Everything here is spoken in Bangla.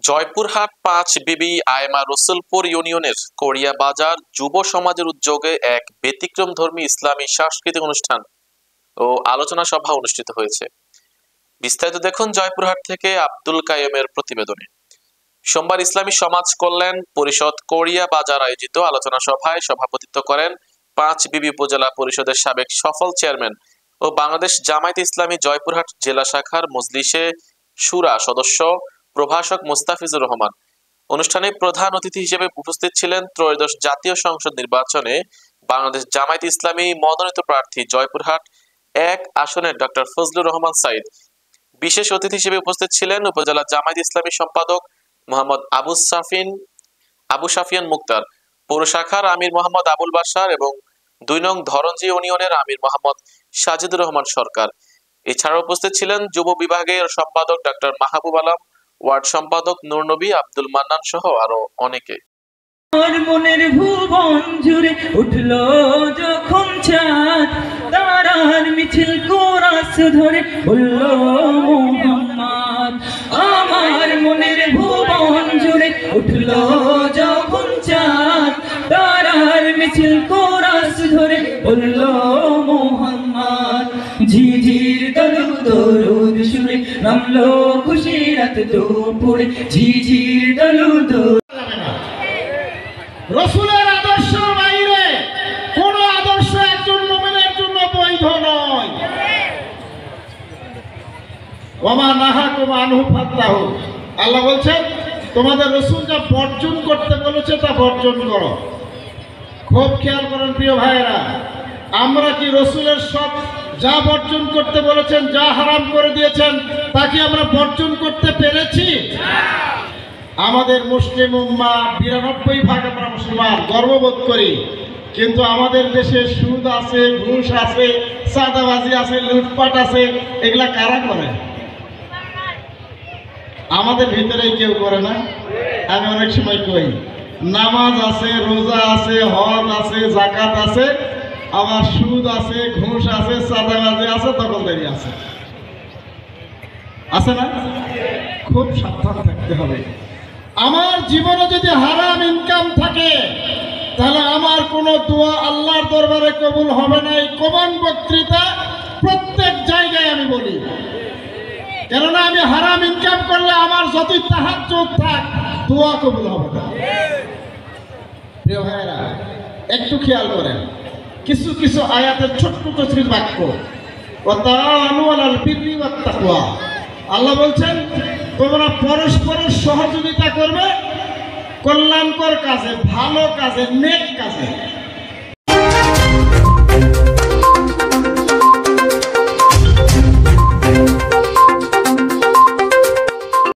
জয়পুরহাট পাঁচ বিবি আয়মা রসুলপুর ইউনিয়নের কোরিয়া বাজার যুব সমাজের উদ্যোগে এক ব্যতিক্রমধর্মী ইসলামী সাংস্কৃতিক অনুষ্ঠান ও আলোচনা সভা অনুষ্ঠিত হয়েছে। বিস্তারিত দেখুন জয়পুরহাট থেকে আব্দুল কাইয়ুমের প্রতিবেদনে। সোমবার ইসলামী সমাজ কল্যাণ পরিষদ কোরিয়া বাজার আয়োজিত আলোচনা সভায় সভাপতিত্ব করেন পাঁচ বিবি উপজেলা পরিষদের সাবেক সফল চেয়ারম্যান ও বাংলাদেশ জামায়াতে ইসলামী জয়পুরহাট জেলা শাখার মজলিসে শুরা সদস্য প্রভাষক মুস্তাফিজুর রহমান। অনুষ্ঠানে প্রধান অতিথি হিসেবে উপস্থিত ছিলেন ত্রয়োদশ জাতীয় সংসদ নির্বাচনে বাংলাদেশ জামায়াতে ইসলামী মনোনীত প্রার্থী জয়পুরহাট এক আসনের ডক্টর ফজলুর রহমান সাইদ। বিশেষ অতিথি হিসেবে উপস্থিত ছিলেন উপজেলা জামায়াতে ইসলামী সম্পাদক মোহাম্মদ আবু সাফিয়ান মুক্তার, পৌর শাখার আমির মোহাম্মদ আবুল বাশার এবং ২ নং ধরঞ্জি ইউনিয়নের আমির মোহাম্মদ সাজিদুর রহমান সরকার। এছাড়া উপস্থিত ছিলেন যুব বিভাগের সম্পাদক ডক্টর মাহবুব আলম, ওয়ার্ড সম্পাদক নূর নবী, আব্দুল মান্নান সহ আরো অনেকে। মনের ভুবন জুড়ে উঠলো যখন চাঁদ, তারার মিছিল কোরাস ধরে বলল মুহাম্মদ। আমার মনের ভুবন জুড়ে উঠলো যখন চাঁদ, তারার মিছিল কোরাস ধরে বলল মুহাম্মদ। ঝিঝির দরুদ সুরে নামলো খুশির রাত দুপুরে, ঝিঝির দরুদ। রসুলের আদর্শের বাইরে কোন আদর্শ একজন মুমিনের জন্য বৈধ নয়। ওমা নাহাকুম আনহু ফাত্তাহু, আল্লাহ বলছেন তোমাদের রসুল যা বর্জন করতে বলেছে তা বর্জন করো। খুব খেয়াল করেন প্রিয় ভাইয়েরা, আমরা কি রসুলের সব যা বর্জন করতে বলেছেন, যা হারাম করে দিয়েছেন, তা কি আমরা বর্জন করতে পেরেছি? আমাদের মুসলিম উম্মাহ ৯২% আমরা মুসলমান, গর্ববোধ করি। কিন্তু আমাদের দেশে সুদ আছে, ঘুষ আছে, চাঁদাবাজি আছে, লুটপাট আছে। এগুলা কারা করে? আমাদের ভিতরেই কেউ করে না। আমি অনেক সময় কই, নামাজ আছে, রোজা আছে, হজ আছে, যাকাত আছে, আবার সুদ আছে, ঘুষ আছে, চাঁদাবাজি আছে, দখলদারি আছে, আছে না? খুব সাবধান থাকতে হবে। আমার জীবনে যদি হারাম ইনকাম থাকে তাহলে আমার কোনো দোয়া আল্লাহর দরবারে কবুল হবে না। এই কমন বক্তৃতা প্রত্যেক জায়গায় আমি বলি, কেননা আমি হারাম ইনকাম করলে আমার যতই তাহাজ্জুদ থাক, দোয়া কবুল হবে না। প্রিয় ভাইয়েরা, একটু খেয়াল করেন, কিছু কিছু আয়াতের ছোট্ট ছোট্ট বাক্য, ওয়াতাআওয়ানু আলাল বিররি ওয়াত তাকওয়া। আল্লাহ বলছেন তোমরা পরস্পরের সহযোগিতা করবে কল্যাণকর কাজে, ভালো কাজে, নেক কাজে।